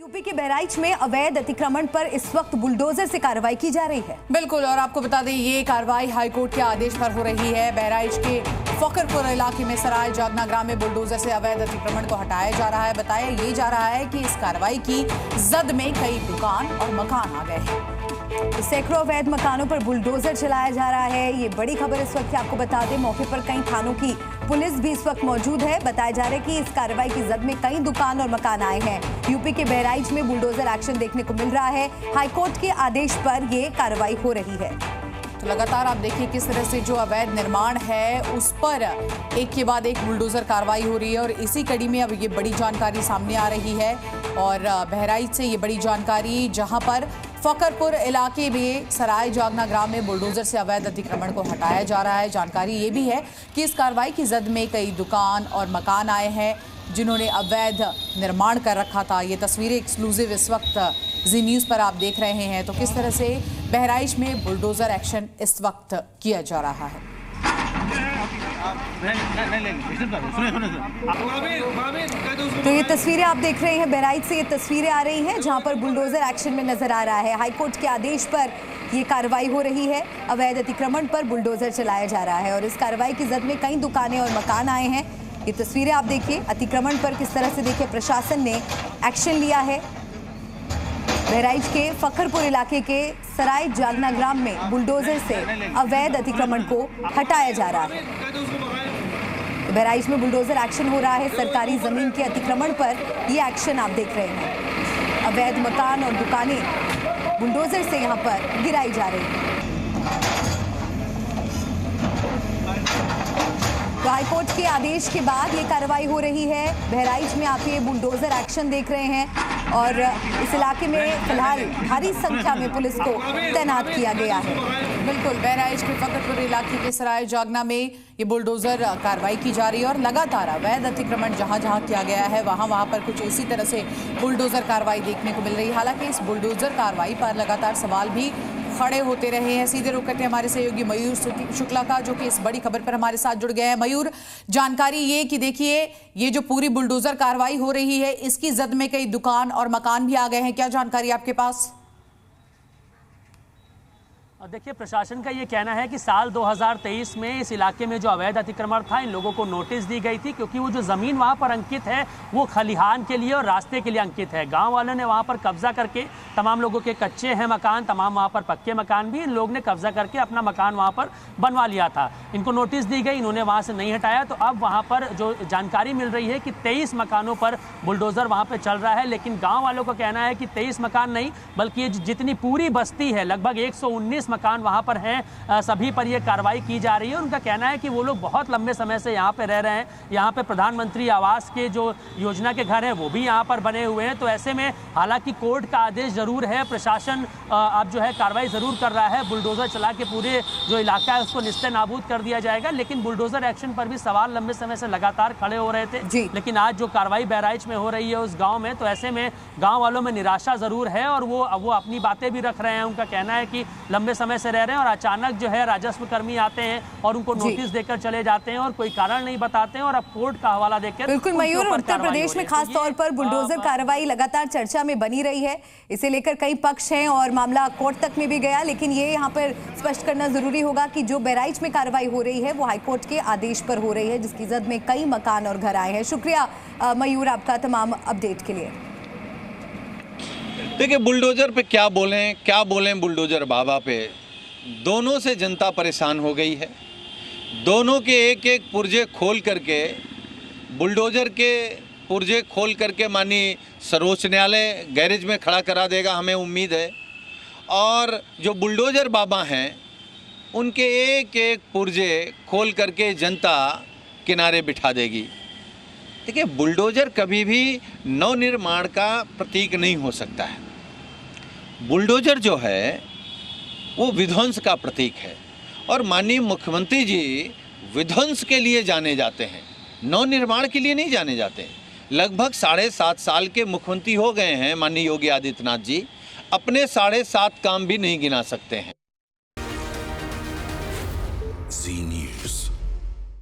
UP के बहराइच में अवैध अतिक्रमण पर इस वक्त बुलडोजर से कार्रवाई की जा रही है। बिल्कुल, और आपको बता दें ये कार्रवाई हाईकोर्ट के आदेश पर हो रही है। बहराइच के फकरपुर इलाके में सराय जागना ग्राम में बुलडोजर से अवैध अतिक्रमण को हटाया जा रहा है। बताया ये जा रहा है कि इस कार्रवाई की जद में कई दुकान और मकान आ गए हैं। सैकड़ों अवैध मकानों पर बुलडोजर चलाया जा रहा है। ये बड़ी खबर इस वक्त आपको बता दें, मौके पर कई थानों की पुलिस भी इस वक्त मौजूद है। बताया जा रहा है कि इस कार्रवाई की जद में कई दुकान और मकान आए हैं। यूपी के बहराइच में बुलडोजर एक्शन देखने को मिल रहा है। हाईकोर्ट के आदेश पर ये कार्रवाई हो रही है। तो लगातार आप देखिए किस तरह से जो अवैध निर्माण है उस पर एक के बाद एक बुलडोजर कार्रवाई हो रही है, और इसी कड़ी में अब ये बड़ी जानकारी सामने आ रही है। और बहराइच से ये बड़ी जानकारी, जहां पर फकरपुर इलाके में सराय जागना ग्राम में बुलडोजर से अवैध अतिक्रमण को हटाया जा रहा है। जानकारी ये भी है कि इस कार्रवाई की जद में कई दुकान और मकान आए हैं जिन्होंने अवैध निर्माण कर रखा था। ये तस्वीरें एक्सक्लूसिव इस वक्त जी न्यूज़ पर आप देख रहे हैं। तो किस तरह से बहराइच में बुलडोजर एक्शन इस वक्त किया जा रहा है। तो ये तस्वीरें आप देख रहे हैं, बहराइच से ये तस्वीरें आ रही हैं जहां पर बुलडोजर एक्शन में नजर आ रहा है। हाईकोर्ट के आदेश पर ये कार्रवाई हो रही है। अवैध अतिक्रमण पर बुलडोजर चलाया जा रहा है और इस कार्रवाई की जद में कई दुकानें और मकान आए हैं। ये तस्वीरें आप देखिए, अतिक्रमण पर किस तरह से देखिए प्रशासन ने एक्शन लिया है। बहराइच के फखरपुर इलाके के सराय जागना ग्राम में बुलडोजर से अवैध अतिक्रमण को हटाया जा रहा है। तो बहराइच में बुलडोजर एक्शन हो रहा है। सरकारी जमीन के अतिक्रमण पर ये एक्शन आप देख रहे हैं। अवैध मकान और दुकानें बुलडोजर से यहाँ पर गिराई जा रही हैं। तो हाईकोर्ट के आदेश के बाद ये कार्रवाई हो रही है। बहराइच में आप ये बुलडोजर एक्शन देख रहे हैं और इस इलाके में फिलहाल भारी संख्या में पुलिस को तैनात किया गया है। बिल्कुल, बहराइच के फकरपुर इलाके के सराय जागना में ये बुलडोजर कार्रवाई की जा रही है और लगातार अवैध अतिक्रमण जहां जहां किया गया है वहां पर कुछ इसी तरह से बुलडोजर कार्रवाई देखने को मिल रही है। हालांकि इस बुलडोजर कार्रवाई पर लगातार सवाल भी खड़े होते रहे हैं। सीधे रुख करते हैं हमारे सहयोगी मयूर शुक्ला का, जो कि इस बड़ी खबर पर हमारे साथ जुड़ गए हैं। मयूर, जानकारी ये कि देखिए ये जो पूरी बुलडोजर कार्रवाई हो रही है इसकी जद में कई दुकान और मकान भी आ गए हैं, क्या जानकारी आपके पास? देखिए, प्रशासन का ये कहना है कि साल 2023 में इस इलाके में जो अवैध अतिक्रमण था इन लोगों को नोटिस दी गई थी, क्योंकि वो जो ज़मीन वहाँ पर अंकित है वो खलिहान के लिए और रास्ते के लिए अंकित है। गांव वालों ने वहाँ पर कब्जा करके, तमाम लोगों के कच्चे हैं मकान, तमाम वहाँ पर पक्के मकान भी इन लोग ने कब्जा करके अपना मकान वहाँ पर बनवा लिया था। इनको नोटिस दी गई, इन्होंने वहाँ से नहीं हटाया। तो अब वहाँ पर जो जानकारी मिल रही है कि 23 मकानों पर बुलडोज़र वहाँ पर चल रहा है। लेकिन गाँव वालों का कहना है कि 23 मकान नहीं, बल्कि जितनी पूरी बस्ती है, लगभग 119 मकान वहां पर हैं, सभी पर यह कार्रवाई की जा रही है। उनका कहना है कि वो लोग बहुत लंबे समय से यहां पे रह रहे हैं। यहां पे प्रधानमंत्री आवास के जो योजना के घर हैं वो भी यहां पर बने हुए हैं। तो ऐसे में हालांकि कोर्ट का आदेश जरूर है, प्रशासन अब जो है कार्रवाई जरूर कर रहा है। बुलडोजर चला के पूरे जो इलाका है उसको निस्ते नाबूद कर दिया जाएगा। लेकिन बुलडोजर एक्शन पर भी सवाल लंबे समय से लगातार खड़े हो रहे थे। लेकिन आज जो कार्रवाई बहराइच में हो रही है उस गाँव में, तो ऐसे में गाँव वालों में निराशा जरूर है और वो अपनी बातें भी रख रहे हैं। उनका कहना है कि लंबे समय से रह रहे हैं और अचानक जो है राजस्व कर्मी आते हैं और उनको नोटिस देकर चले जाते हैं और कोई कारण नहीं बताते हैं और अब कोर्ट का हवाला देकर। बिल्कुल मयूर, उत्तर प्रदेश में खास तौर पर बुलडोजर कार्रवाई लगातार चर्चा में बनी रही है। इसे लेकर कई पक्ष हैं और मामला कोर्ट तक में भी गया। लेकिन ये यहाँ पर स्पष्ट करना जरूरी होगा कि जो बहराइच में कार्रवाई हो रही है वो हाईकोर्ट के आदेश पर हो रही है, जिसकी जद में कई मकान और घर आए हैं। शुक्रिया मयूर आपका तमाम अपडेट के लिए। देखिए, बुलडोजर पे क्या बोलें बुलडोजर बाबा पे। दोनों से जनता परेशान हो गई है। दोनों के एक एक पुर्जे खोल करके, बुलडोजर के पुर्जे खोल करके मानी सर्वोच्च न्यायालय गैरेज में खड़ा करा देगा, हमें उम्मीद है। और जो बुलडोजर बाबा हैं उनके एक एक पुर्जे खोल करके जनता किनारे बिठा देगी। देखिए, बुलडोजर कभी भी नवनिर्माण का प्रतीक नहीं हो सकता है। बुलडोजर जो है वो विध्वंस का प्रतीक है और माननीय मुख्यमंत्री जी विध्वंस के लिए जाने जाते हैं, नवनिर्माण के लिए नहीं जाने जाते हैं। लगभग 7.5 साल के मुख्यमंत्री हो गए हैं माननीय योगी आदित्यनाथ जी, अपने 7.5 काम भी नहीं गिना सकते हैं।